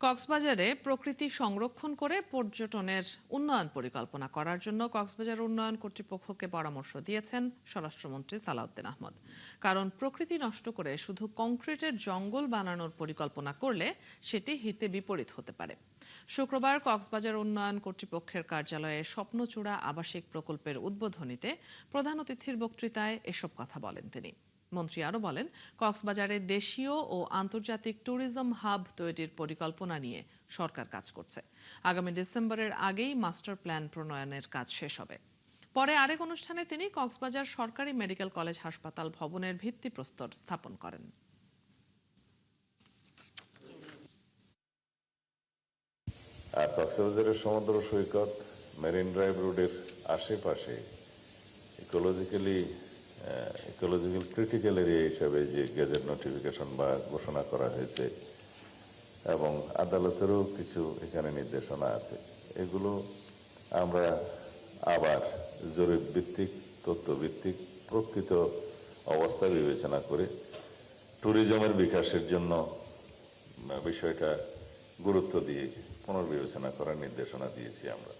কক্সবাজারে প্রকৃতি সংরক্ষণ করে পর্যটনের উন্নয়ন পরিকল্পনা করার জন্য কক্সবাজার উন্নয়ন কর্তৃপক্ষকে পরামর্শ দিয়েছেন স্বরাষ্ট্রমন্ত্রী সালাউদ্দিন আহমদ। কারণ প্রকৃতি নষ্ট করে শুধু কংক্রিটের জঙ্গল বানানোর পরিকল্পনা করলে সেটি হিতে বিপরীত হতে পারে। শুক্রবার কক্সবাজার উন্নয়ন কর্তৃপক্ষের কার্যালয়ে স্বপ্নচূড়া আবাসিক প্রকল্পের উদ্বোধনীতে প্রধান অতিথির বক্তৃতায় এসব কথা বলেন তিনি। মন্ত্রী আরও বলেন, কক্সবাজারে দেশীয় ও আন্তর্জাতিক ট্যুরিজম হাব তৈরির পরিকল্পনা নিয়ে সরকার কাজ করছে। আগামী ডিসেম্বরের আগেই মাস্টার প্ল্যান প্রণয়নের কাজ শেষ হবে। পরে আরেক অনুষ্ঠানে তিনি কক্সবাজার সরকারি মেডিকেল কলেজ হাসপাতাল ভবনের ভিত্তিপ্রস্তর স্থাপন করেন। কক্সবাজারের সমুদ্র সৈকত মেরিন ড্রাইভ রোডের আশেপাশে ইকোলজিক্যাল ক্রিটিক্যাল এরিয়া হিসাবে যে গেজেট নোটিফিকেশন বা ঘোষণা করা হয়েছে এবং আদালতেরও কিছু এখানে নির্দেশনা আছে, এগুলো আমরা আবার জরিপ ভিত্তিক তথ্যভিত্তিক প্রকৃত অবস্থা বিবেচনা করে ট্যুরিজমের বিকাশের জন্য বিষয়টা গুরুত্ব দিয়ে পুনর্বিবেচনা করার নির্দেশনা দিয়েছি আমরা।